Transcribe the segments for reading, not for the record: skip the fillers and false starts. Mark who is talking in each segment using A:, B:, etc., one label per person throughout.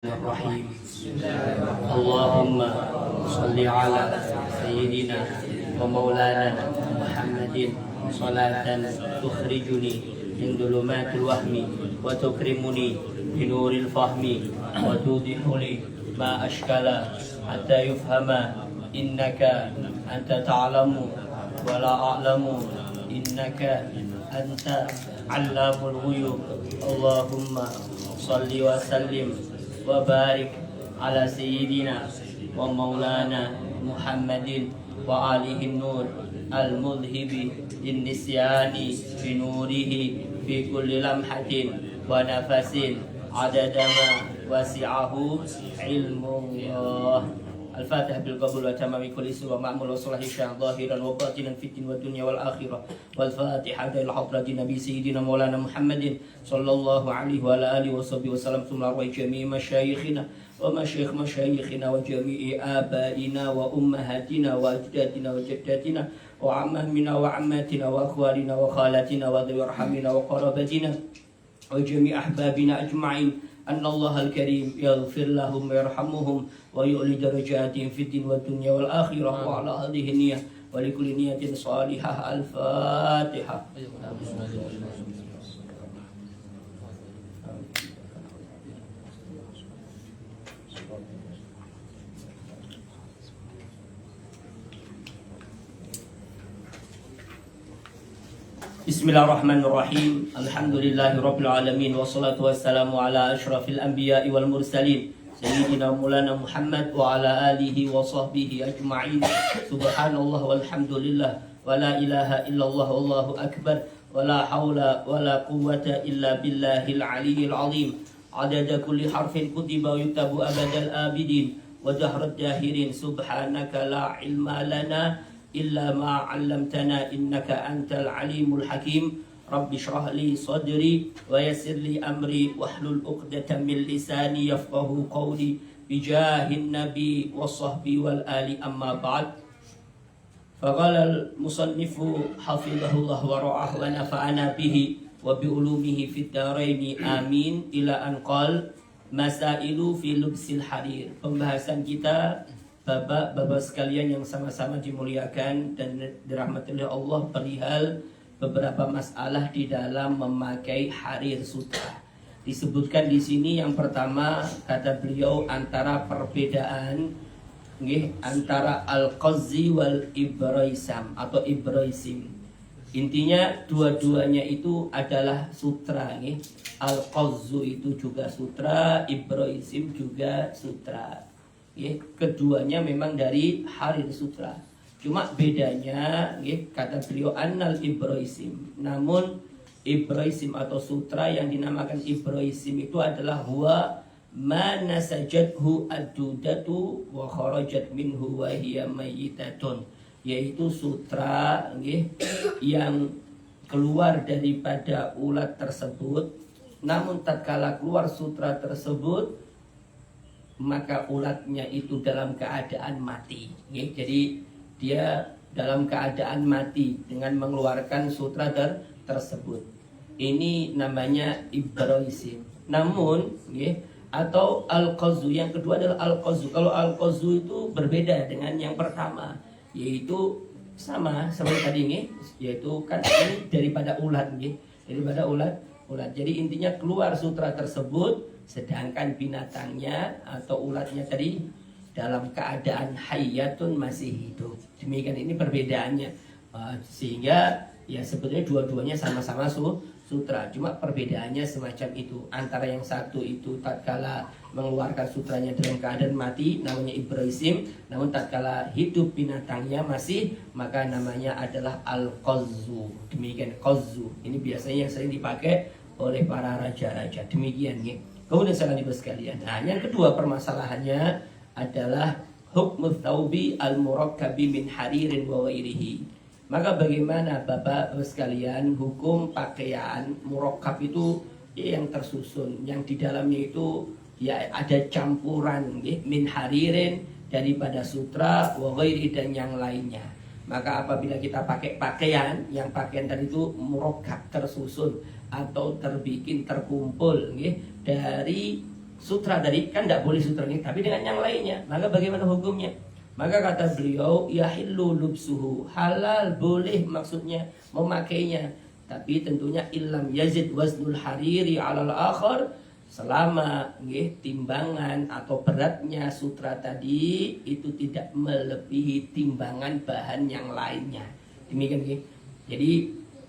A: الرحيم اللهم صل على سيدنا ومولانا محمد صلاة تخرجني من ظلمات الوهم وتكرمني بنور الفهم وتوضح لي ما أشكل حتى يفهم إنك أنت تعلم ولا أعلم إنك أنت علام الغيوب اللهم صل وسلم وبارك على سيدنا ومولانا محمد وآله النور المذهب للنسيان بنوره في كل لمحة ونفس عدد ما وسعه علم الله. الفاتحة بالقبول وتمام كل سوء ومعمول وصلاح الشام ظاهرا وباطنا في الدين والدنيا والآخرة. والفاتحة إلى حضرة النبي سيدنا مولانا محمد صلى الله عليه وعلى آله وصحبه وسلم ثم أرواح جميع مشايخنا ومشايخ مشايخنا وجميع آبائنا وأمهاتنا وأجدادنا وجداتنا وعمامنا وعماتنا وأخوالنا وخالاتنا وذوي أرحامنا وقرابتنا وجميع أحبابنا أجمعين أن الله الكريم يغفر لهم ويرحمهم ويؤلي درجاتهم في الدين والدنيا والآخرة وعلى هذه النية ولكل نية صالحة. الفاتحة. Bismillahirrahmanirrahim. Alhamdulillahirabbil alamin wassalatu wassalamu ala asyrafil anbiya'i wal mursalin sayyidina Maulana Muhammad wa ala alihi wa sahbihi ajma'in. Subhanallah walhamdulillah wa la ilaha illallah wallahu akbar wa la hawla wa la quwwata illa billahil aliyyil azim. Adada kulli harfin kutiba yuktabu abadal abidin wa jahrad dahirin. Subhanaka la ilma lana إلا ما علمتنا إنك أنت العليم الحكيم. رب اشرح لي صدري ويسر لي أمري واحلل عقدة من لساني يفقه قولي بجاه النبي والصحب والآل. أما بعد، فقال المصنف حفظه الله ورعاه ونفعنا به وبعلومه في الدارين آمين إلى أن قال مسائل في لبس الحرير. Pembahasan kita Bapak-bapak sekalian yang sama-sama dimuliakan dan dirahmati oleh Allah perihal beberapa masalah di dalam memakai harir sutra. Disebutkan di sini yang pertama kata beliau antara perbedaan antara al-qazzi wal ibraisam atau ibraisim. Intinya dua-duanya itu adalah sutra. Al-qazzu itu juga sutra, ibraisim juga sutra. Keduanya memang dari harir sutra. Cuma bedanya kata beliau annal ibraisim. Namun ibraisim atau sutra yang dinamakan ibraisim itu adalah huwa ma nasajathu ad-dudatu wa kharajat minhu wa hiya mayyitatun. Yaitu sutra yang keluar daripada ulat tersebut, namun tatkala keluar sutra tersebut maka ulatnya itu dalam keadaan mati. Jadi dia dalam keadaan mati dengan mengeluarkan sutra tersebut. Ini namanya ibraisim. Namun atau al-qazzu, yang kedua adalah al-qazzu. Kalau al-qazzu itu berbeda dengan yang pertama, yaitu sama seperti tadi yaitu kan ini daripada ulat daripada ulat. Jadi intinya keluar sutra tersebut sedangkan binatangnya atau ulatnya tadi dalam keadaan hayyatun, masih hidup. Demikian ini perbedaannya. Sehingga ya sebetulnya dua-duanya sama-sama sutra, cuma perbedaannya semacam itu. Antara yang satu itu tatkala mengeluarkan sutranya dalam keadaan mati namanya ibraisim, namun tatkala hidup binatangnya masih, maka namanya adalah al-qazzu. Demikian qazzu. Ini biasanya yang sering dipakai oleh para raja-raja. Demikian Kemudian saudara sekalian, yang kedua permasalahannya adalah hukmut thawbi al-murakkabi min haririn wa ghairihi. Maka bagaimana Bapak sekalian hukum pakaian murakkab itu yang tersusun, yang di dalamnya itu ya ada campuran min haririn daripada sutra wa ghairi dan yang lainnya. Maka apabila kita pakai pakaian, yang pakaian tadi itu murakkab tersusun atau terbikin terkumpul dari sutra dari, kan tidak boleh sutra ini, tapi dengan yang lainnya, maka bagaimana hukumnya? Maka kata beliau, yahillu lubsuhu, halal boleh maksudnya memakainya, tapi tentunya illam yazid waznul hariri alal akhar, selama timbangan atau beratnya sutra tadi itu tidak melebihi timbangan bahan yang lainnya. Demikian nggih. Jadi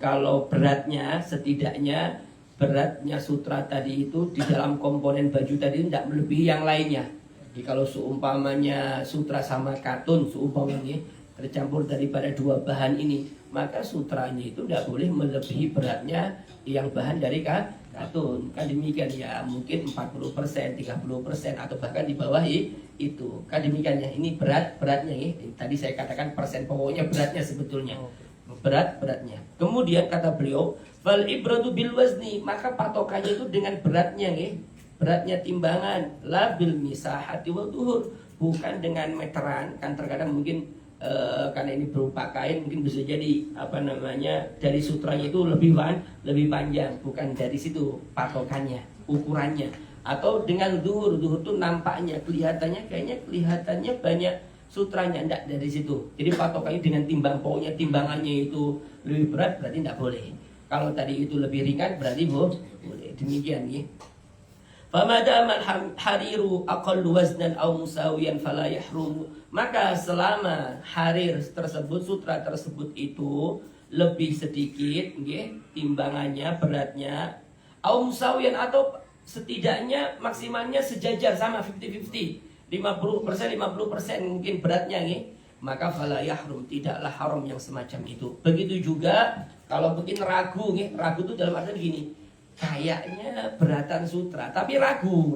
A: kalau beratnya, setidaknya beratnya sutra tadi itu di dalam komponen baju tadi tidak melebihi yang lainnya. Jadi kalau seumpamanya sutra sama katun, seumpamanya tercampur daripada dua bahan ini, maka sutranya itu tidak boleh melebihi beratnya yang bahan dari katun. Kan demikian ya, mungkin 40%, 30% atau bahkan di bawah itu. Kan demikian ya, ini beratnya ya. Tadi saya katakan persen, pokoknya beratnya sebetulnya. Beratnya. Kemudian kata beliau, fal ibratu bil wazni, maka patokannya itu dengan beratnya ya. Beratnya timbangan, la bil misahati wa duhur, bukan dengan meteran. Kan terkadang mungkin karena ini berupa kain, mungkin bisa jadi dari sutranya itu lebih panjang, bukan dari situ patokannya, ukurannya. Atau dengan duhur itu nampaknya, kelihatannya banyak sutranya, enggak dari situ. Jadi patokannya dengan pokoknya timbangannya itu lebih berat, berarti enggak boleh. Kalau tadi itu lebih ringan, berarti boleh. Demikian ya. Famadamal hariru aqallu waznan aw musawiyan fala yahrum, maka selama harir tersebut, sutra tersebut itu lebih sedikit timbangannya, beratnya, aw musawiyan, atau setidaknya maksimalnya sejajar sama 50-50, 50% mungkin beratnya maka fala yahrum, tidaklah haram yang semacam itu. Begitu juga kalau mungkin ragu itu dalam arti gini, kayaknya beratan sutra, tapi ragu.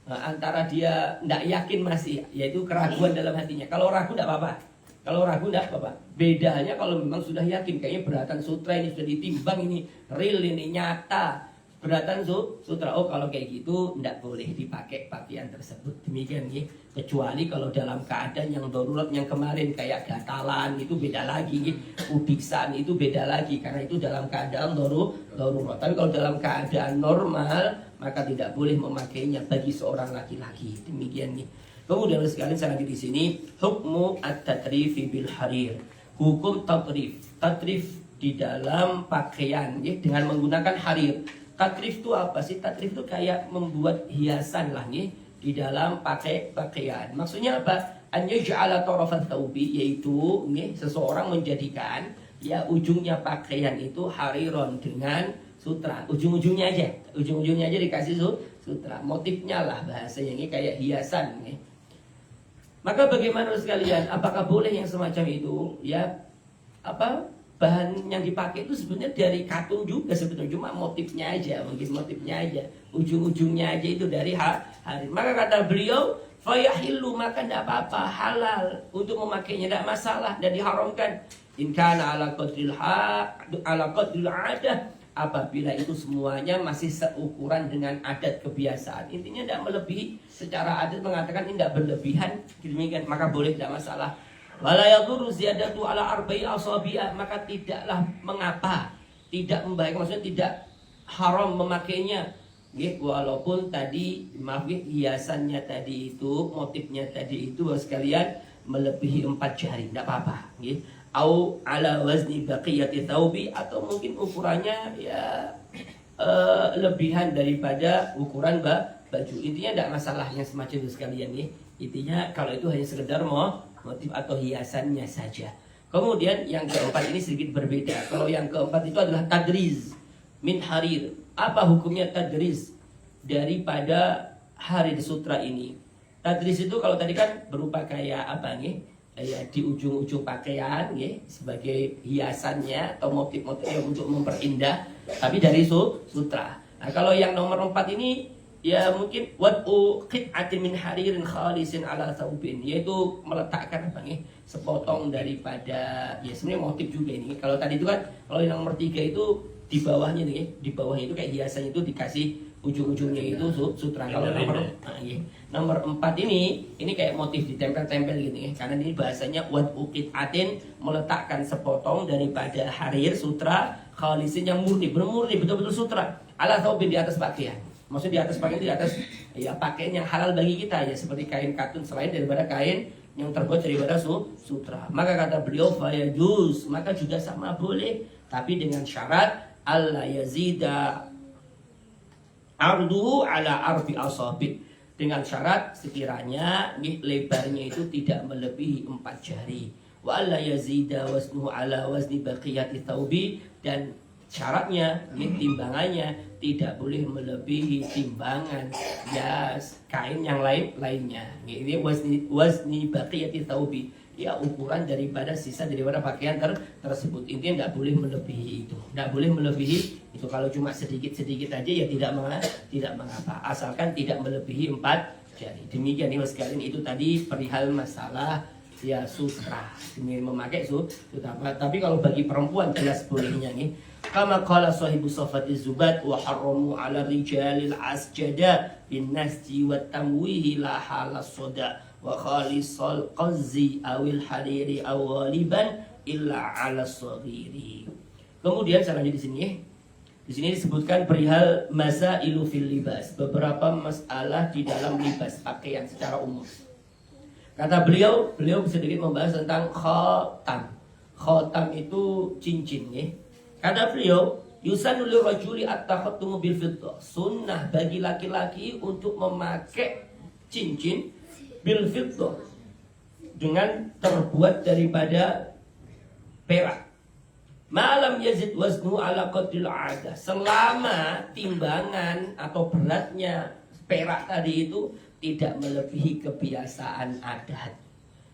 A: Nah, antara dia tidak yakin masih, yaitu keraguan dalam hatinya. Kalau ragu tidak apa-apa. Bedanya kalau memang sudah yakin, kayaknya beratan sutra ini sudah ditimbang, ini real, ini nyata. Beratan sutra, oh kalau kayak gitu tidak boleh dipakai pakaian tersebut. Demikian ya. Kecuali kalau dalam keadaan yang darurat, yang kemarin kayak gatalan itu beda lagi, udisan itu beda lagi, karena itu dalam keadaan darurat. Tapi kalau dalam keadaan normal, maka tidak boleh memakainya bagi seorang laki-laki. Demikian nih. Kemudian sekalian saya lagi di sini, hukmu at-tatrifi bil harir. Hukum tatrif di dalam pakaian ya, dengan menggunakan harir. Tatrif itu apa sih? Tatrif itu kayak membuat hiasan lah nih di dalam pakaian. Maksudnya apa? An yaj'ala tarafat thawbi, yaitu seseorang menjadikan ya ujungnya pakaian itu hariron dengan sutra. Ujung-ujungnya aja dikasih sutra. Motifnya lah bahasanya ini kayak hiasan nih. Maka bagaimana sekalian? Apakah boleh yang semacam itu? Ya bahan yang dipakai itu sebenarnya dari katun juga sebetulnya, cuma motifnya aja, ujung-ujungnya aja itu dari harir. Maka kata beliau, fayahillu, maka tidak apa-apa, halal untuk memakainya, tidak masalah, tidak diharamkan. In kana ala qadril adah, apabila itu semuanya masih seukuran dengan adat kebiasaan. Intinya tidak melebihi, secara adat mengatakan ini tidak berlebihan, demikian, maka boleh, tidak masalah. Wala yadurru ziyadatu ala arba'i asabi'a, maka tidaklah mengapa, tidak membahayakan, maksudnya tidak haram memakainya. Walaupun tadi hiasannya tadi itu, motifnya tadi itu sekalian melebihi 4 jari, tidak apa-apa. Au ala wazni baqiyati thawbi, atau mungkin ukurannya ya lebihan daripada ukuran baju. Intinya tidak masalah yang semacam itu sekalian Intinya kalau itu hanya sekedar motif atau hiasannya saja. Kemudian yang keempat ini sedikit berbeda. Kalau yang keempat itu adalah tadriz min harir. Apa hukumnya tadriz daripada harir sutra ini? Tadriz itu kalau tadi kan berupa kayak ya di ujung-ujung pakaian sebagai hiasannya atau motif-motif untuk memperindah, tapi dari sutra. Nah, kalau yang nomor 4 ini ya mungkin wad'u qit'atin min haririn khalisin ala thawbin, yaitu meletakkan sepotong daripada ya sebenarnya motif juga ini. Kalau tadi itu kan, kalau yang nomor 3 itu di bawahnya di bawahnya itu kayak hiasannya itu dikasih ujung-ujungnya itu sutra. Kalau nomor 4 ini kayak motif ditempel-tempel gitu karena ini bahasanya wad'u qit'atin, meletakkan sepotong daripada harir sutra khalisin yang murni betul-betul sutra ala thawbin, di atas pakaian. Maksudnya di atas pakaian, di atas ya pakaian yang halal bagi kita ya, seperti kain katun selain daripada kain yang terbuat daripada sutra. Maka kata beliau fayajuz, maka juga sama boleh, tapi dengan syarat alla yazida arduhu ala arfi asabi, dengan syarat sekiranya lebarnya itu tidak melebihi 4 jari. Wa alla yazida wasnuhu ala wazni baqiyati thawbi, dan syaratnya timbangannya tidak boleh melebihi timbangan ya kain yang lainnya. Ini wazni baqiyati thawbi, ya ukuran daripada sisa daripada pakaian tersebut. Intinya tidak boleh melebihi itu. Tidak boleh melebihi itu. Kalau cuma sedikit-sedikit aja ya tidak mengapa, asalkan tidak melebihi 4 jari. Demikian nih sekalian, itu tadi perihal masalah ya sutra, demi memakai sutra. Tapi kalau bagi perempuan jelas bolehnya nih. Kama qala sahibu safati zubat wa haramu ala rijalil asjada bin nasji wa tamwihi la halas soda wa khalisal qazzi awil hariri aw ghaliban illa ala saghiri. Kemudian saya lanjut di sini. Di sini disebutkan perihal masailu fil libas, beberapa masalah di dalam libas, pakaian secara umum. Kata beliau sedikit membahas tentang khotam. Khotam itu cincin ya. Kata beliau, yusannu lirajuli at-takhattumu bil fiddah. Sunnah bagi laki-laki untuk memakai cincin bil fiddah dengan terbuat daripada perak. Malam yazid waznu ala qadril 'adah. Selama timbangan atau beratnya perak tadi itu tidak melebihi kebiasaan adat.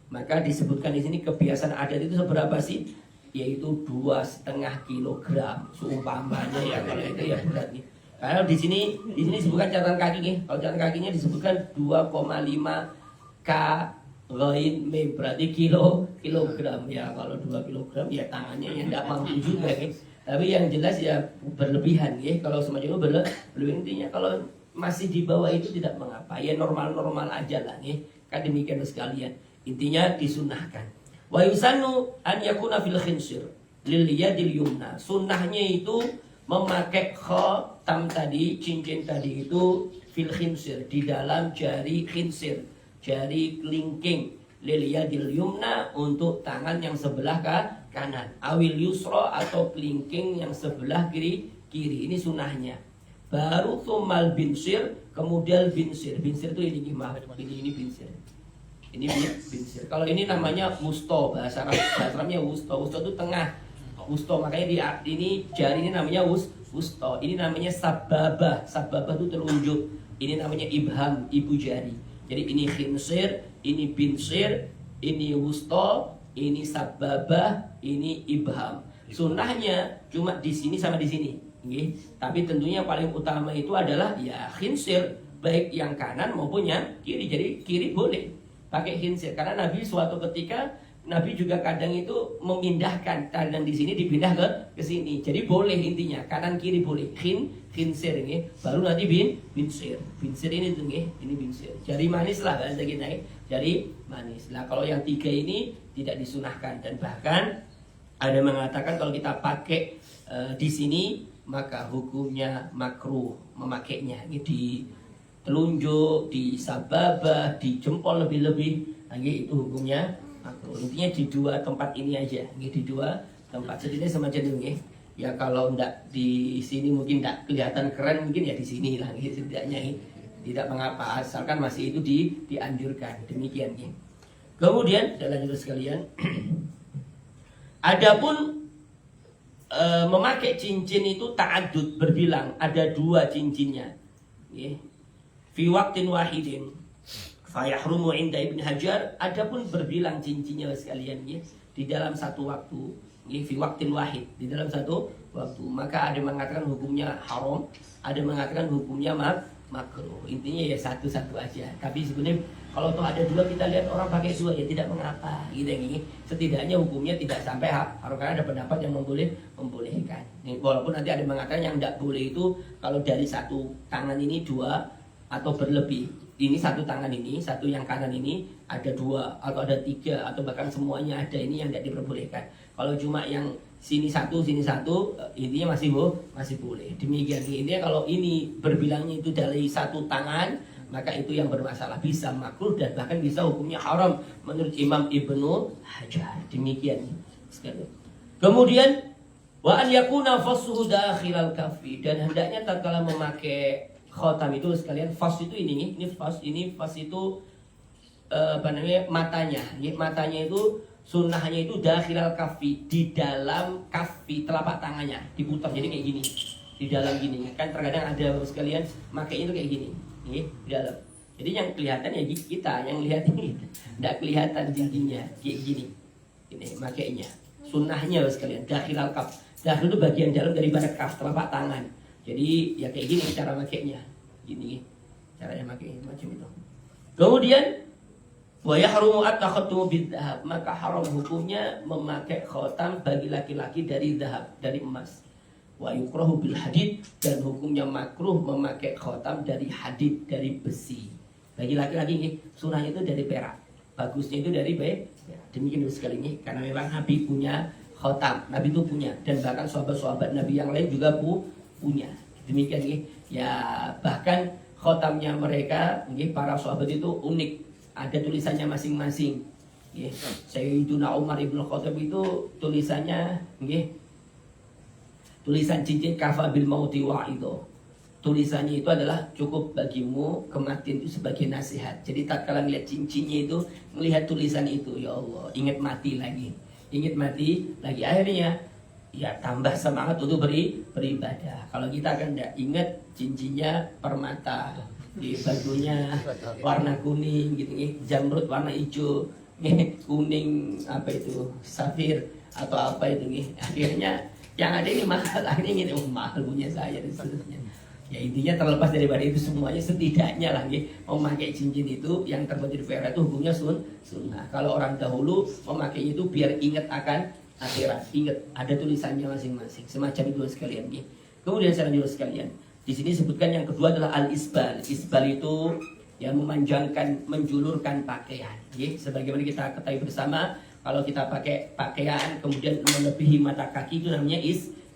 A: Maka disebutkan di sini kebiasaan adat itu seberapa sih? Yaitu 2,5 kilogram seumpamanya ya, kalau itu ya berat nih. Kalau di sini disebutkan catatan kaki nih. Kalau catatan kakinya disebutkan 2,5 kaloin, berarti kilogram ya. Kalau 2 kilogram ya tangannya ya tidak mampu juga nih. Tapi yang jelas ya berlebihan ya. Kalau semacam itu berlebihan, intinya kalau masih di bawah itu tidak mengapa. Ya normal-normal aja lah nih. Kan demikian sekalian. Intinya disunahkan. Wa yusannu an yakuna fil khinsir lil yadil yumna. Sunnahnya itu memakai khotam tadi, cincin tadi itu fil khinsir, di dalam jari khinsir, jari kelingking, lil yadil yumna, untuk tangan yang sebelah kanan, awil yusra, atau kelingking yang sebelah kiri. Ini sunnahnya. Baru thumal binsir, kemudian binsir. Binsir itu ini gimana? Ini binsir. Ini binsir. Kalau ini namanya wusto, bahasa Arabnya wusto. Wusto itu tengah. Wusto, makanya ini jari ini namanya wusto. Ini namanya sababah. Sababah itu telunjuk. Ini namanya ibham, ibu jari. Jadi ini khinsir, ini binsir, ini wusto, ini sababah, ini ibham. Sunnahnya cuma di sini sama di sini. Tapi tentunya yang paling utama itu adalah ya khinsir, baik yang kanan maupun yang kiri. Jadi kiri boleh pakai khinsir, karena Nabi suatu ketika Nabi juga kadang itu memindahkan, kadang di sini dipindah ke sini. Jadi boleh, intinya kanan kiri boleh. Khinsir ini baru nanti binsir. Binsir ini tuh ini binsir. Jari manis lah bahasa kita jari manis. Nah, kalau yang 3 ini tidak disunahkan, dan bahkan ada yang mengatakan kalau kita pakai di sini maka hukumnya makruh memakainya. Ini di telunjuk, di sababah, di jempol lebih-lebih, itu hukumnya makruh. Intinya di 2 tempat ini aja, di 2 tempat. Setidaknya semacam ini. Ya kalau enggak di sini mungkin enggak kelihatan keren, mungkin ya di sini lah, setidaknya tidak mengapa, asalkan masih itu dianjurkan. Demikian ya. Kemudian saya lanjut sekalian. Adapun memakai cincin itu ta'addud, berbilang, ada 2 cincinnya. Fi waqtin wahidin fa yahrumu inda Ibnu Hajar. Adapun berbilang cincinnya sekalian ya, di dalam satu waktu, fi waqtin wahid, di dalam satu waktu, maka ada mengatakan hukumnya haram, ada mengatakan hukumnya makruh. Intinya ya satu-satu aja. Tapi sebenarnya kalau toh ada 2, kita lihat orang pakai 2 ya tidak mengapa gitu ini. Setidaknya hukumnya tidak sampai haram, karena ada pendapat yang membolehkan. Walaupun nanti ada mengatakan yang tidak boleh itu kalau dari satu tangan ini 2 atau berlebih. Ini satu tangan ini, satu yang kanan ini ada 2 atau ada 3 atau bahkan semuanya ada, ini yang tidak diperbolehkan. Kalau cuma yang sini satu, intinya masih boleh. Demikian intinya kalau ini berbilangnya itu dari satu tangan, maka itu yang bermasalah, bisa makruh dan bahkan bisa hukumnya haram menurut Imam Ibnu Hajar. Demikian sekali. Kemudian wa an yakuna fassuhu dakhilal kaffi, dan hendaknya tatkala memakai khotam itu sekalian, fas itu ini fas itu matanya. Matanya itu sunnahnya itu dakhilal kaffi, di dalam kaffi telapak tangannya diputar jadi kayak gini. Di dalam gini. Kan terkadang ada sekalian makainya itu kayak gini. Di dalam. Jadi yang kelihatan ya kita, yang lihat ini enggak kelihatan jinjinya kayak gini. Ini makainya. Sunnahnya sekalian dakhilal kaf. Dakhil itu bagian dalam daripada kaf telapak tangan. Jadi ya kayak gini cara makainya. Gini caranya makai macam itu. Kemudian wa yahrumu at-takhattumu bidzahab, maka haram hukumnya memakai khotam bagi laki-laki dari zahab, dari emas. Wa yukrahu bil hadid, dan hukumnya makruh memakai khotam dari hadid, dari besi. Bagi laki-laki ini sunnahnya itu dari perak, bagusnya itu dari perak. Demikian sekali ini karena memang Nabi punya khotam, Nabi itu punya, dan bahkan sahabat-sahabat Nabi yang lain juga punya. Demikian ini ya, bahkan khotamnya mereka, para sahabat itu unik. Ada tulisannya masing-masing. Sayyiduna Umar ibn Khattab itu tulisannya, tulisan cincin kafa bil mauti wa itu. Tulisannya itu adalah cukup bagimu kematian itu sebagai nasihat. Jadi tak kala melihat cincinnya itu, melihat tulisan itu, ya Allah, ingat mati lagi. Akhirnya ya tambah semangat untuk beribadah. Kalau kita kan tidak ingat cincinnya permata, di bajunya warna kuning gitu, jamrut warna hijau, kuning apa itu safir atau apa itu, akhirnya yang ada ini mahal, akhirnya ini mahal punya saya dan seterusnya. Ya intinya terlepas daripada itu semuanya, setidaknya lagi memakai cincin itu yang terbuat dari perak itu hukumnya sunnah. Kalau orang dahulu memakainya itu biar ingat akan akhirat, ingat ada tulisannya masing-masing, semacam itu sekalian. Kemudian saudara sekalian, di sini sebutkan yang kedua adalah al-isbal. Isbal itu yang memanjangkan, menjulurkan pakaian. Sebagaimana kita ketahui bersama, kalau kita pakai pakaian kemudian melebihi mata kaki itu namanya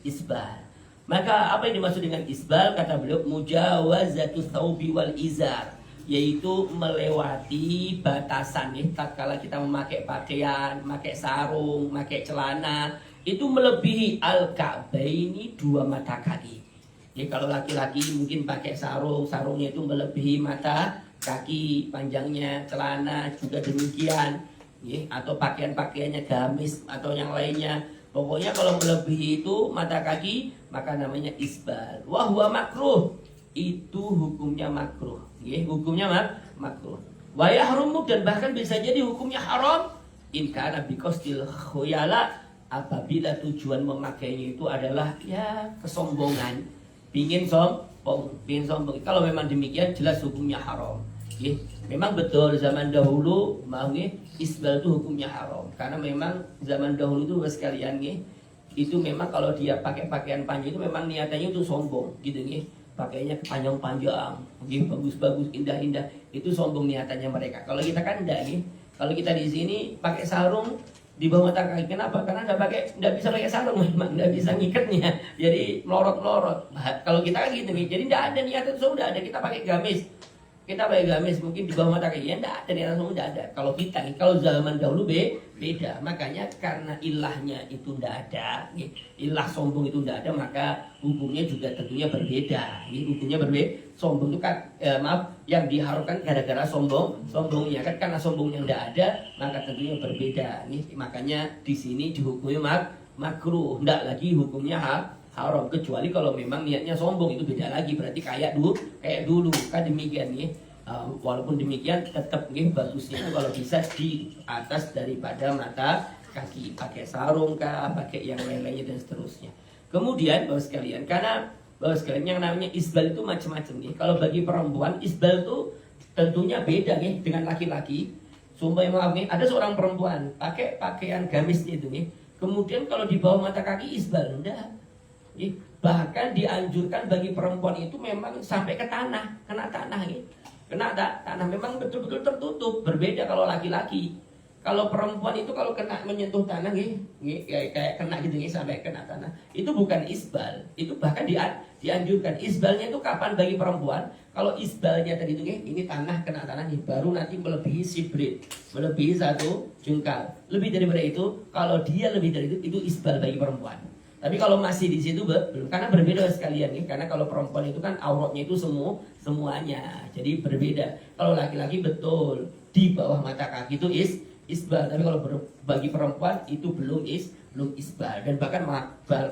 A: isbal. Maka apa yang dimaksud dengan isbal? Kata beliau, mujawazatus thawbi wal izar, yaitu melewati batasan. Tatkala kita memakai pakaian, memakai sarung, memakai celana, itu melebihi al-ka'baini, dua mata kaki. Jadi kalau laki-laki mungkin pakai sarungnya itu melebihi mata kaki, panjangnya celana juga demikian, atau pakaian-pakaiannya gamis atau yang lainnya. Pokoknya kalau melebihi itu mata kaki, maka namanya isbal. Wa huwa makruh, itu hukumnya makruh. Hukumnya makruh. Wa yahrumu, dan bahkan bisa jadi hukumnya haram in kana biqasdil khuyala, apabila tujuan memakainya itu adalah ya kesombongan. Pingin sombong. Kalau memang demikian jelas hukumnya haram. Memang betul zaman dahulu isbal itu hukumnya haram. Karena memang zaman dahulu itu sekalian itu memang kalau dia pakai pakaian panjang itu memang niatannya itu sombong gitu pakainya panjang-panjang, bagus-bagus, indah-indah, itu sombong niatannya mereka. Kalau kita kan enggak Kalau kita di sini pakai sarung di bawah mata kaki, kenapa? Karena nggak bisa pakai sarung, memang nggak bisa ngikatnya, jadi melorot-melorot. Kalau kita kan gitu jadi nggak ada niatan, sudah ada kita pakai gamis, mungkin di bawah mata kaki, ya nggak ada niatan, sudah ada. Kalau kita kalau zaman dahulu beda, makanya karena ilahnya itu nggak ada, ilah sombong itu nggak ada, maka hukumnya juga tentunya berbeda. Hukumnya berbeda. Sombong itu kan, yang diharamkan gara-gara sombongnya kan, karena sombongnya nggak ada, maka tentunya berbeda. Makanya di sini dihukumi makruh, nggak lagi hukumnya haram, kecuali kalau memang niatnya sombong, itu beda lagi, berarti kayak dulu kan demikian walaupun demikian tetap bagusnya kalau bisa di atas daripada mata kaki, pakai sarung kah, pakai yang lain-lainnya dan seterusnya. Kemudian Bapak sekalian, karena Bapak sekalian yang namanya isbal itu macam-macam Kalau bagi perempuan isbal itu tentunya beda dengan laki-laki. Sumpah maaf ada seorang perempuan pakai pakaian gamisnya itu kemudian kalau di bawah mata kaki isbal enggak. Bahkan dianjurkan bagi perempuan itu memang sampai ke tanah, kena tanah memang betul-betul tertutup. Berbeda kalau laki-laki, Kalau perempuan itu kalau kena menyentuh tanah kayak kena gitu sampai kena tanah, itu bukan isbal. Itu bahkan dianjurkan. Isbalnya itu kapan bagi perempuan? Kalau isbalnya tadi itu ini tanah kena tanah nih, baru nanti melebihi sibrit, melebihi 1 jengkal. Lebih daripada itu, kalau dia lebih dari itu isbal bagi perempuan. Tapi kalau masih di situ belum, karena berbeda sekalian nih. Karena kalau perempuan itu kan auratnya itu semuanya, jadi berbeda. Kalau laki-laki betul di bawah mata kaki itu isbal, tapi kalau bagi perempuan itu belum isbal, dan bahkan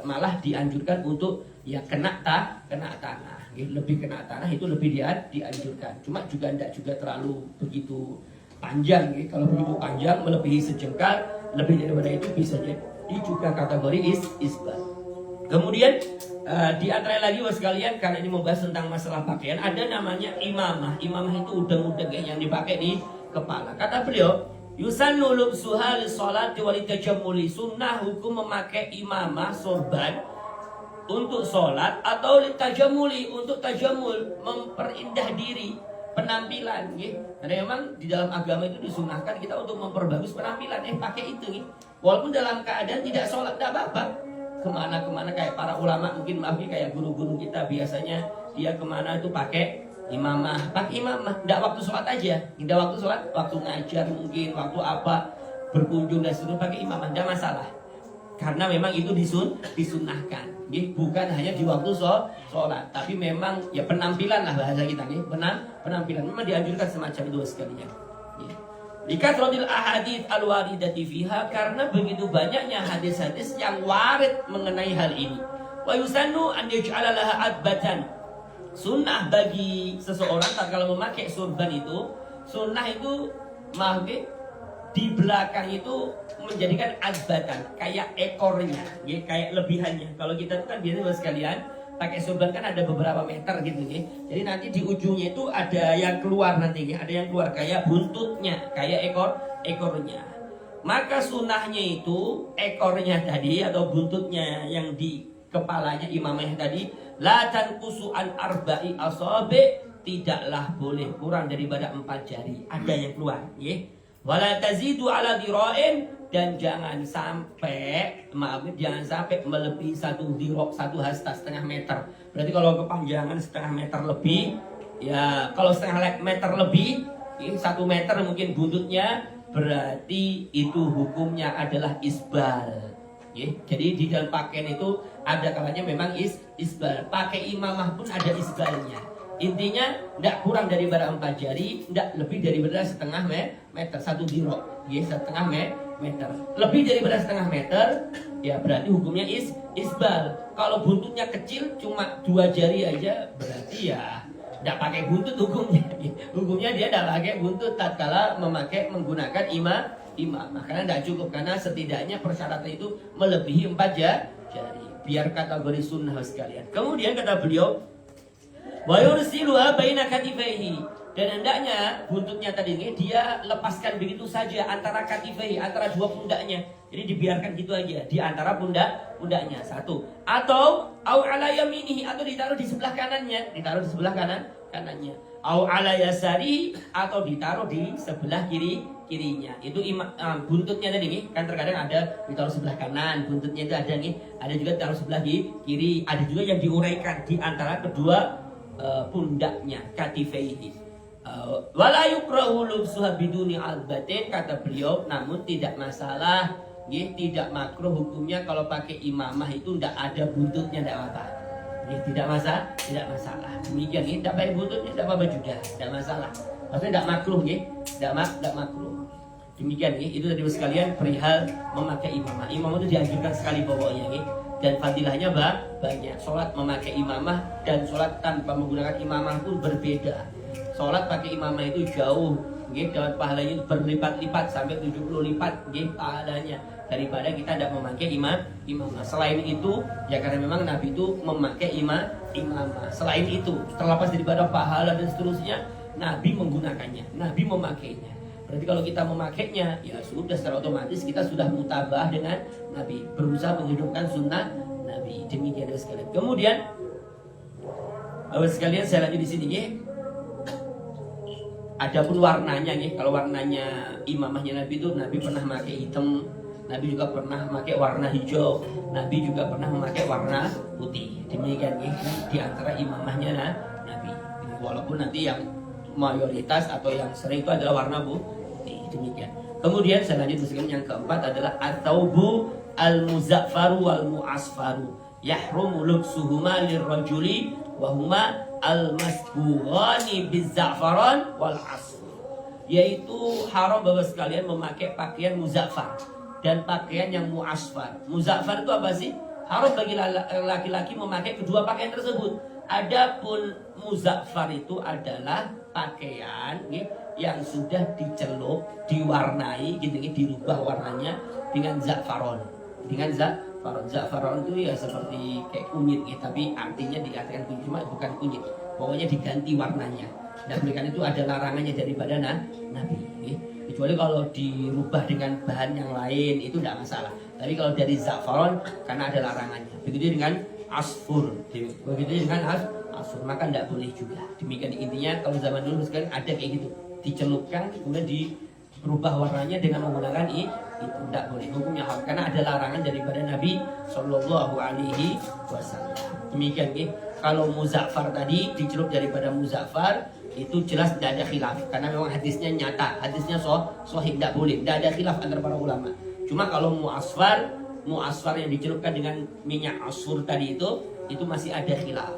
A: malah dianjurkan untuk ya kena tanah. Lebih kena tanah itu lebih dianjurkan. Cuma juga tidak juga terlalu begitu panjang. Kalau begitu panjang melebihi sejengkal, lebih daripada itu bisa jadi juga kategori isbal. Kemudian di antara lagi sekalian, karena ini membahas tentang masalah pakaian, ada namanya imamah. Imamah itu udeng-udeng yang dipakai di kepala. Kata beliau, yusannu lubsuha lis-sholati wa litajammuli. Sunnah hukum memakai imamah sorban untuk sholat atau litajamuli, untuk tajamul, memperindah diri, penampilan. Karena memang di dalam agama itu disunahkan kita untuk memperbagus penampilan. Pakai itu. Walaupun dalam keadaan tidak sholat, tidak apa-apa. Kemana-kemana kayak para ulama mungkin kayak guru-guru kita biasanya dia kemana itu pakai imamah, tidak waktu sholat aja, tidak waktu sholat, waktu ngajar mungkin, waktu apa berkunjung dan seterusnya pakai imamah, tidak masalah. Karena memang itu disunahkan, bukan hanya di waktu sholat, tapi memang ya penampilan lah bahasa kita nih, penampilan memang dianjurkan semacam itu sekalian. Likathratil ahadits al-waridati fiha, karena begitu banyaknya hadis-hadis yang warid mengenai hal ini. Wa yusannu an yaj'ala laha adbatan. Sunnah bagi seseorang kalau memakai sorban itu, sunnah itu di belakang itu menjadikan adbatan, kayak ekornya, kayak lebihannya. Kalau kita kan biasanya sekalian pakai sorban kan ada beberapa meter gitu nih. Jadi nanti di ujungnya itu ada yang keluar nanti, ada yang keluar kayak buntutnya, kayak ekornya. Maka sunnahnya itu ekornya tadi atau buntutnya yang di kepalanya imamah tadi, la tanqusu an arba'i asabi, tidaklah boleh kurang daripada 4 jari. Ada yang keluar, wala tazidu ala dira'in, dan jangan sampai melebihi 1 dirok, 1 hasta, setengah meter. Berarti kalau kepanjangan setengah meter lebih, ya kalau setengah meter lebih, 1 meter mungkin buntutnya, berarti itu hukumnya adalah isbal. Jadi di dalam pakaian itu ada kalanya memang isbal. Pakai imamah pun ada isbalnya. Intinya tidak kurang daripada 4 jari, tidak lebih daripada setengah meter, 1 dirok, setengah meter. Lebih daripada setengah meter, ya berarti hukumnya isbal. Kalau buntutnya kecil cuma 2 jari aja, berarti ya tidak pakai buntut hukumnya. Hukumnya dia tidak pakai buntut tatkala menggunakan imamah. Karena tidak cukup, karena setidaknya persyaratan itu melebihi 4 jari. Biar kategori sunnah sekalian. Kemudian kata beliau, wa yursiluha baina katifaihi, dan hendaknya buntutnya tadi ini dia lepaskan begitu saja antara katifaihi, antara 2 pundaknya. Jadi dibiarkan gitu aja di antara pundaknya 1. Atau au ala yaminihi, atau ditaruh di sebelah kanannya, kanannya. Au ala yasari, atau ditaruh di sebelah kirinya. Itu buntutnya tadi nih, kan terkadang ada ditaruh sebelah kanan, buntutnya itu ada nih, ada juga ditaruh sebelah kiri, ada juga yang diuraikan di antara kedua pundaknya, katifaihi. Wala yukrahu lubsuha biduni albatin, kata beliau, namun tidak masalah, tidak makruh hukumnya kalau pakai imamah itu tidak ada buntutnya, tidak apa-apa. Tidak masalah. Demikian, tidak pakai buntutnya tidak apa-apa juga, tidak masalah. Maksudnya tidak makruh, tidak makruh. Demikian, itu tadi sekalian perihal memakai imamah. Imamah itu dianjurkan sekali pokoknya, dan fadilahnya banyak. Sholat memakai imamah dan sholat tanpa menggunakan imamah pun berbeda. Sholat pakai imamah itu jauh, dapat pahalanya itu berlipat-lipat sampai 70 lipat, pahalanya daripada kita tidak memakai imamah. Selain itu, ya karena memang Nabi itu memakai imamah. Selain itu, terlepas daripada pahala dan seterusnya, Nabi menggunakannya, Nabi memakainya. Berarti kalau kita memakainya, ya sudah secara otomatis kita sudah mutabah dengan Nabi, berusaha menghidupkan sunnah Nabi. Demikian sekalian. Kemudian, Bapak sekalian, saya lanjut di sini. Adapun warnanya nih, kalau warnanya imamahnya Nabi itu, Nabi pernah pakai hitam, Nabi juga pernah memakai warna hijau, Nabi juga pernah memakai warna putih. Demikian nih di antara imamahnya Nabi. Walaupun nanti yang mayoritas atau yang sering itu adalah warna putih. Demikian. Kemudian selanjutnya yang keempat adalah at-taubu al-muzaffaru wal mu'asfaru yahrumu lubsuhuma lirrajuli wa huma al-masbughani biz-za'faran wal asfur. Yaitu haram Bapak sekalian memakai pakaian muzaffar dan pakaian yang mu'asfar. Muzaffar itu apa sih? Haram bagi laki-laki memakai kedua pakaian tersebut. Adapun muzaffar itu adalah pakaian yang sudah dicelup, diwarnai, gitu, dirubah warnanya dengan za'faron. Dengan za'faron. Za'faron itu ya seperti kayak kunyit, tapi artinya diartikan kunyit, cuma bukan kunyit. Pokoknya diganti warnanya. Dan mereka itu ada larangannya daripada Nabi. Kecuali kalau dirubah dengan bahan yang lain itu tidak masalah. Tapi kalau dari za'faron karena ada larangannya. Begitu dengan asfur. Begitu dengan asfur maka tidak boleh juga. Demikian intinya kalau zaman dulu sekarang ada kayak gitu. Dicelupkan kemudian dirubah warnanya dengan menggunakan itu tidak boleh. Hukumnya haram karena ada larangan daripada Nabi Shallallahu Alaihi Wasallam. Demikian kalau muzaffar tadi dicelup daripada muzaffar itu jelas tidak ada khilaf karena memang hadisnya nyata, hadisnya sahih, tidak boleh, tidak ada khilaf antara para ulama. Cuma kalau muasfar yang dicelupkan dengan minyak asfur tadi itu masih ada khilaf.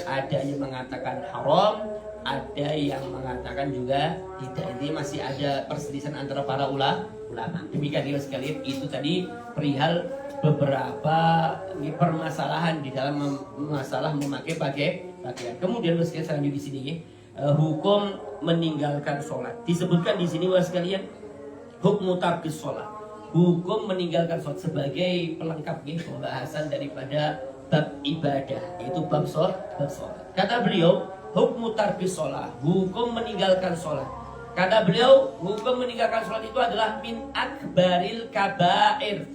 A: Ada yang mengatakan haram, ada yang mengatakan juga tidak. Ini masih ada perselisihan antara para ulama. Demikian juga sekalian itu tadi perihal beberapa permasalahan di dalam masalah memakai pakaian. Kemudian selanjutnya di sini hukum meninggalkan sholat. Disebutkan di sini sekalian hukum tarkis sholat. Hukum meninggalkan sholat sebagai pelengkap pembahasan daripada bab ibadah, yaitu bab sholat. Kata beliau hukum tarkis sholat, hukum meninggalkan sholat. Kata beliau hukum meninggalkan sholat itu adalah min akbaril kabair,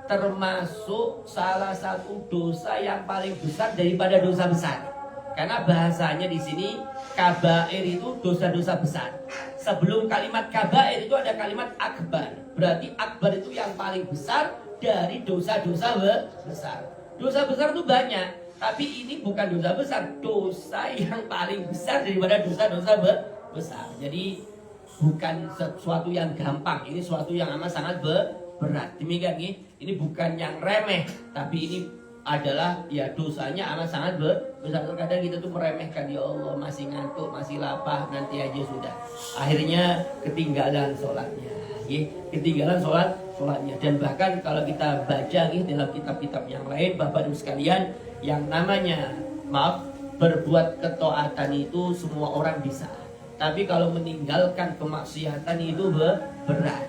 A: termasuk salah satu dosa yang paling besar daripada dosa besar. Karena bahasanya di sini kabair itu dosa-dosa besar. Sebelum kalimat kabair itu ada kalimat akbar. Berarti akbar itu yang paling besar dari dosa-dosa besar. Dosa besar itu banyak, tapi ini bukan dosa besar, dosa yang paling besar daripada dosa-dosa besar. Jadi bukan sesuatu yang gampang, ini sesuatu yang amat sangat berat. Demikian ini bukan yang remeh, tapi ini adalah ya dosanya amat sangat besar. Terkadang kita tuh meremehkan, ya Allah masih ngantuk, masih lapar, nanti aja sudah. Akhirnya ketinggalan sholatnya, ketinggalan sholatnya. Dan bahkan kalau kita baca dalam kitab-kitab yang lain, Bapak Ibu sekalian, yang namanya berbuat ketaatan itu semua orang bisa. Tapi kalau meninggalkan kemaksiatan itu berat.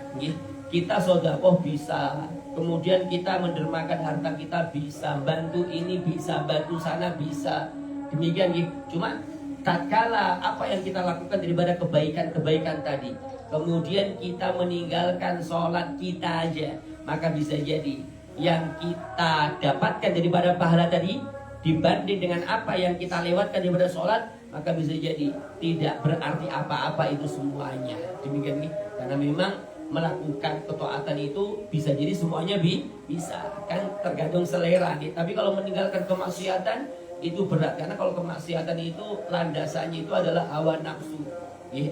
A: Kita sedekah bisa, kemudian kita mendermakan harta kita bisa, bantu ini bisa, bantu sana bisa. Demikian cuma tatkala apa yang kita lakukan daripada kebaikan-kebaikan tadi, kemudian kita meninggalkan sholat kita aja, maka bisa jadi yang kita dapatkan daripada pahala tadi dibanding dengan apa yang kita lewatkan daripada sholat, maka bisa jadi tidak berarti apa-apa itu semuanya. Demikian karena memang melakukan ketaatan itu bisa jadi semuanya bisa, kan tergantung selera Tapi kalau meninggalkan kemaksiatan itu berat, karena kalau kemaksiatan itu landasannya itu adalah hawa nafsu.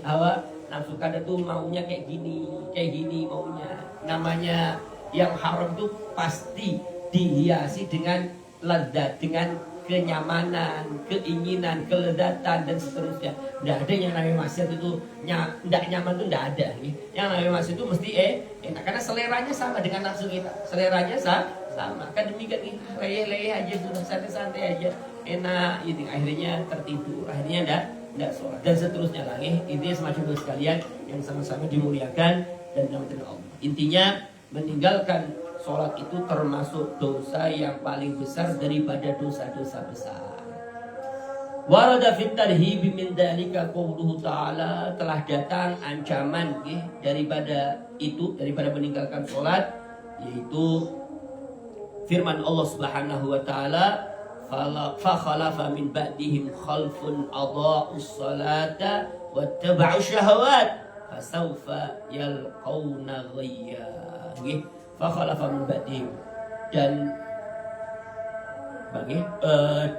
A: Hawa nafsu kadang tuh maunya kayak gini maunya. Namanya yang haram itu pasti dihiasi dengan lezat, dengan kenyamanan, keinginan, keledatan dan seterusnya. Tidak ada yang namanya maksiat itu tidak nyaman, itu tidak ada. Yang namanya maksiat itu mesti enak karena seleranya sama dengan nafsu kita. Seleranya sama. Kan demikian leyeh aja sudah, santai-santai aja, enak. Ini akhirnya tertidur, akhirnya tidak sholat dan seterusnya lagi. Intinya semacam itu sekalian yang sama-sama dimuliakan dan dirahmati Allah. Intinya meninggalkan sholat itu termasuk dosa yang paling besar daripada dosa-dosa besar. Warada fit tarhib min dzalika qauluhu ta'ala, telah datang ancaman daripada meninggalkan sholat, yaitu firman Allah Subhanahu wa taala, fa khalafa min ba'dihim khalfun adha'us salata wattaba'u syahawat fasawfa yalqauna ghayya. Nggih, fa khalafa min ba'dihim, dan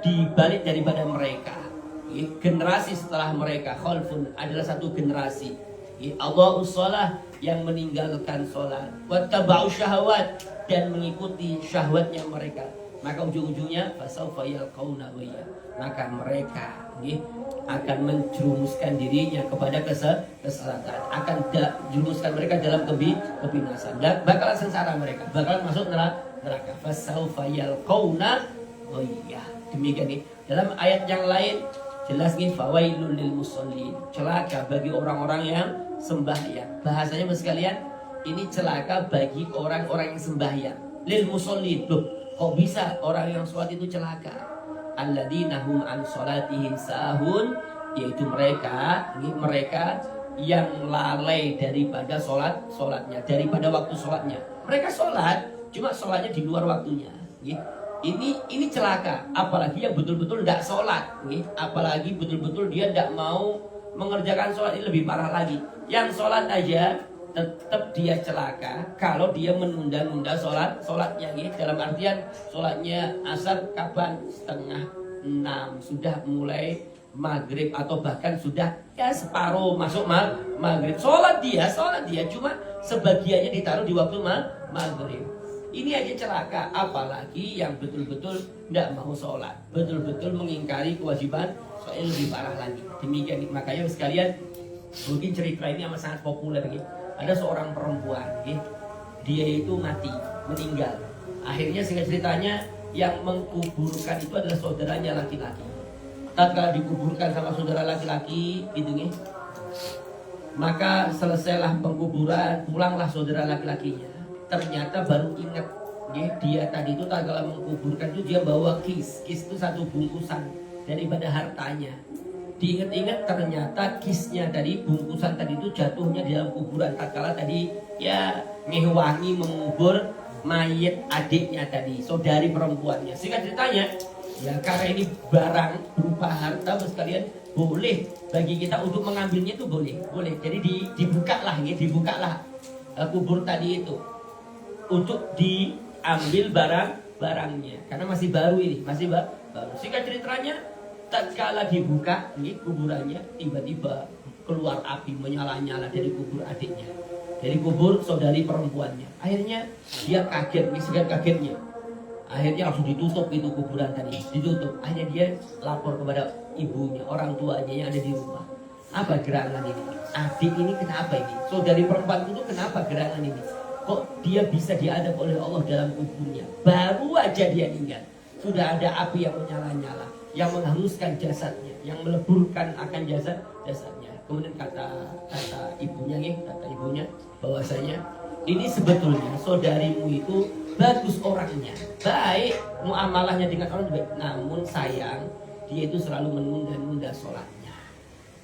A: dibalik daripada mereka, generasi setelah mereka, khalfun adalah satu generasi, adha'us shalah yang meninggalkan salat, wattaba'u syahawat dan mengikuti syahwatnya mereka, maka ujung-ujungnya fasawfa yalqauna ghayya, maka mereka akan menjerumuskan dirinya kepada kesesatan, akan jerumuskan mereka dalam kebinasan, dan bakalan sengsara mereka, bakalan masuk neraka. Fasawfa yalqauna ghayya. Demikian nih. Dalam ayat yang lain jelas nih, fawailul lil musallin, celaka bagi orang-orang yang sembahyang. Bahasanya Mas sekalian, ini celaka bagi orang-orang yang sembahyang. Lil musallin. Loh, kok bisa orang yang sholat itu celaka? Alladzina hum an sholatihim sahun, yaitu mereka yang lalai daripada sholatnya, daripada waktu sholatnya. Mereka sholat, cuma sholatnya di luar waktunya. Ini celaka, apalagi yang betul-betul tidak sholat, apalagi betul-betul dia tidak mau mengerjakan sholat, ini lebih parah lagi. Yang sholat aja tetap dia celaka kalau dia menunda-nunda sholatnya, dalam artian sholatnya asar kapan, 5:30, sudah mulai maghrib atau bahkan sudah ya separuh masuk maghrib, sholat dia cuma sebagiannya ditaruh di waktu maghrib. Ini aja celaka, apalagi yang betul-betul tidak mau sholat, betul-betul mengingkari kewajiban, soalnya lebih parah lagi. Demikian, makanya sekalian, mungkin cerita ini amat sangat populer. Ada seorang perempuan, dia itu meninggal. Akhirnya singkat ceritanya, yang mengkuburkan itu adalah saudaranya laki-laki. Tatkala dikuburkan sama saudara laki-laki, maka selesailah pengkuburan, pulanglah saudara laki-lakinya. Ternyata baru ingat, dia tadi itu tatkala mengkuburkan itu dia bawa kis itu satu bungkusan daripada hartanya. Diingat-ingat ternyata kisnya dari bungkusan tadi itu jatuhnya di dalam kuburan tatkala tadi ya ngewangi mengubur mayat adiknya tadi, saudari perempuannya. Singkat ceritanya, ya karena ini barang berupa harta, sekalian boleh bagi kita untuk mengambilnya itu boleh. Jadi dibukalah kubur tadi itu untuk diambil barangnya karena masih baru ini, baru. Singkat ceritanya, tatkala dibuka kuburannya, tiba-tiba keluar api menyala-nyala dari kubur adiknya, dari kubur saudari perempuannya. Akhirnya dia kaget, kagetnya. Akhirnya langsung ditutup itu kuburan tadi, ditutup. Akhirnya dia lapor kepada ibunya, orang tuanya yang ada di rumah. Apa gerangan ini? Adik ini kenapa ini? Saudari perempuan itu kenapa gerangan ini? Kok dia bisa diadab oleh Allah dalam kuburnya? Baru aja dia meninggal, sudah ada api yang menyala-nyala, yang menghanguskan jasadnya, yang meleburkan akan jasadnya. Kemudian kata ibunya bahwasanya ini sebetulnya saudarimu itu bagus orangnya, baik muamalahnya dengan orang baik, namun sayang dia itu selalu menunda-nunda sholatnya.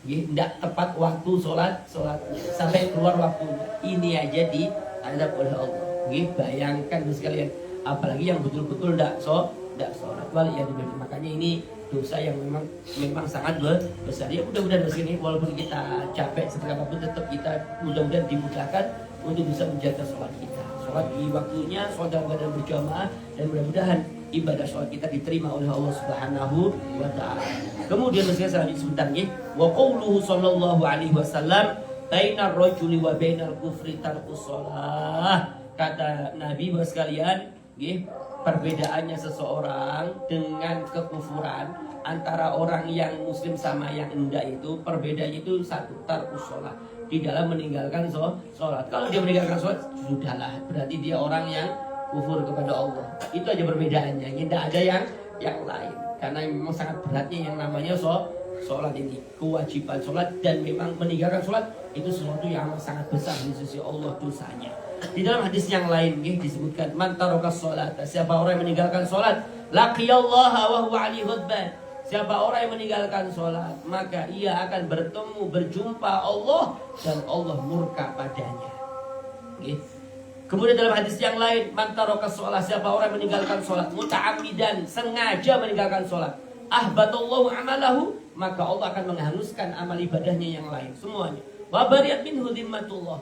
A: Tidak tepat waktu sholatnya sampai keluar waktunya. Ini aja diadab oleh Allah. Bayangkan sekalian, apalagi yang betul-betul tidak sholat. Makanya ini dosa yang memang sangat besar. Ya mudah-mudahan di sini walaupun kita capek seperti apapun, tetap kita mudah-mudahan dimudahkan untuk bisa menjaga sholat kita. Sholat di waktunya, sholat dalam keadaan berjamaah, dan mudah-mudahan ibadah sholat kita diterima oleh Allah Subhanahu wa Ta'ala. Kemudian selanjutnya sebentar wa qauluhu sallallahu alaihi wasallam bainar rajuli wa bainal kufri tarkus shalah. Kata Nabi bahwa sekalian, perbedaannya seseorang dengan kekufuran, antara orang yang muslim sama yang enggak itu, perbedaannya itu satu, tarkus shalah, di dalam meninggalkan sholat. Kalau dia meninggalkan sholat, sudahlah, berarti dia orang yang kufur kepada Allah. Itu aja perbedaannya, tidak ada yang lain. Karena memang sangat beratnya yang namanya sholat ini, kewajiban sholat, dan memang meninggalkan sholat itu sesuatu yang sangat besar di sisi Allah dosanya. Di dalam hadis yang lain disebutkan, man tarakas sholat, siapa orang yang meninggalkan sholat, laqiyallaha wa huwa alaihi ghadban. Siapa orang yang meninggalkan sholat, maka ia akan berjumpa Allah, dan Allah murka padanya. Kemudian dalam hadis yang lain, man tarakas sholat, siapa orang yang meninggalkan sholat muta'ammidan, sengaja meninggalkan sholat, ahbatallahu amalahu, maka Allah akan menghanguskan amal ibadahnya yang lain semuanya. Wa bariyat minhu dhimmatullah,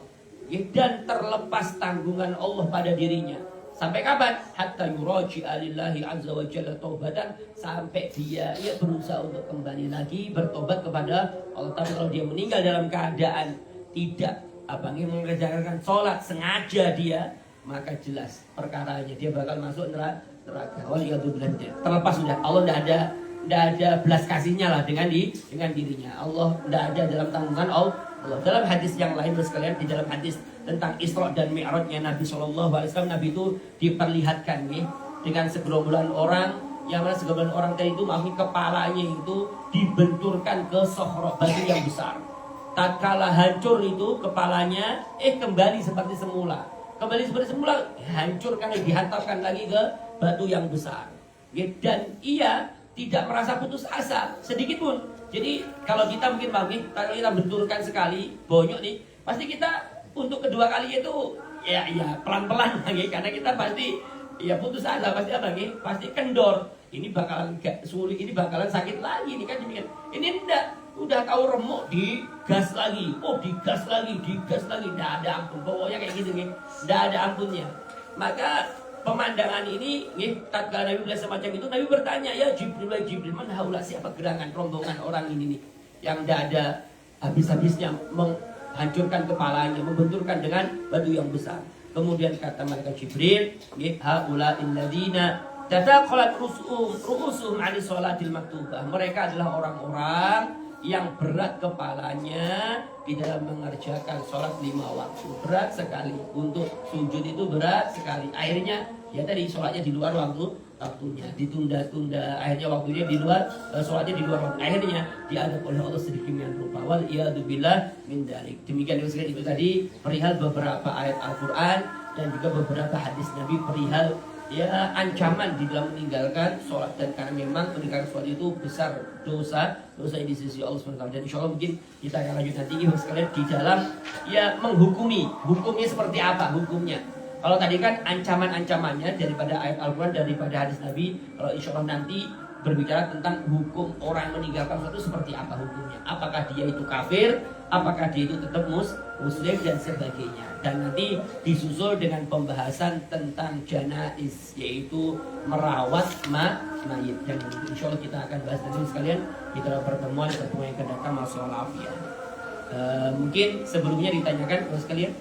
A: dan terlepas tanggungan Allah pada dirinya. Sampai kapan? Hatta yuraji'a lillahi azza wa jalla taubatan, sampai dia berusaha untuk kembali lagi bertobat kepada Allah. Tapi kalau dia meninggal dalam keadaan tidak mengerjakan sholat sengaja dia, maka jelas perkaranya dia bakal masuk neraka. Waliyadzubillah. Terlepas sudah, Allah tidak ada belas kasihnya lah dengan dirinya. Allah tidak ada dalam tanggungan Allah. Dalam hadis yang lain sekalian, di dalam hadis tentang Isra dan Mi'rajnya Nabi SAW, Nabi itu diperlihatkan nih dengan segerombolan orang, yang mana segerombolan orang tadi itu kepalanya itu dibenturkan ke sohro, batu yang besar. Tatkala hancur itu kepalanya, kembali seperti semula. Kembali seperti semula, hancur karena dihantarkan lagi ke batu yang besar. Dan ia tidak merasa putus asa sedikit pun. Jadi kalau kita mungkin kalau kita benturkan sekali bonyok nih, pasti kita untuk kedua kali itu ya pelan-pelan lagi, karena kita pasti putus asa, pasti pasti kendor. Ini bakalan sulit, ini bakalan sakit lagi nih kan demikian. Ini enggak, udah tahu remuk digas lagi, digas lagi, enggak ada ampun. Pokoknya kayak gitu nih, enggak ada ampunnya. Maka pemandangan ini, tatkala Nabi melihat semacam itu, Nabi bertanya, ya Jibril, mana haula, siapa gerangan rombongan orang ini nih yang tidak ada habis-habisnya menghancurkan kepalanya, membenturkan dengan batu yang besar. Kemudian kata malaikat Jibril, haula illadzina tataqalat ru'usuhum 'ani sholatil maktubah. Mereka adalah orang-orang yang berat kepalanya di dalam mengerjakan sholat 5 waktu. Berat sekali, untuk sujud itu berat sekali. Akhirnya tadi sholatnya di luar waktunya, ditunda-tunda. Akhirnya waktunya di luar, sholatnya di luar waktu. Akhirnya diadab oleh Allah sedemikian rupa. Wal iyadzubillah min dzalik. Demikian itu tadi perihal beberapa ayat Al-Quran dan juga beberapa hadis Nabi perihal ancaman di dalam meninggalkan sholat. Dan karena memang meninggalkan sholat itu besar dosa di sisi Allah SWT. Dan insya Allah mungkin kita akan lanjut nanti sekalian di dalam hukumnya seperti apa hukumnya. Kalau tadi kan ancaman-ancamannya daripada ayat Al-Quran, daripada hadis Nabi. Kalau insya Allah nanti berbicara tentang hukum orang meninggalkan sholat itu seperti apa hukumnya. Apakah dia itu kafir, apakah dia itu tetap muslim dan sebagainya. Dan nanti disusul dengan pembahasan tentang janaiz, yaitu merawat mayit. Dan insya Allah kita akan bahas nanti sekalian di dalam pertemuan yang akan datang. Masalah afiyah. Mungkin sebelumnya ditanyakan sekalian.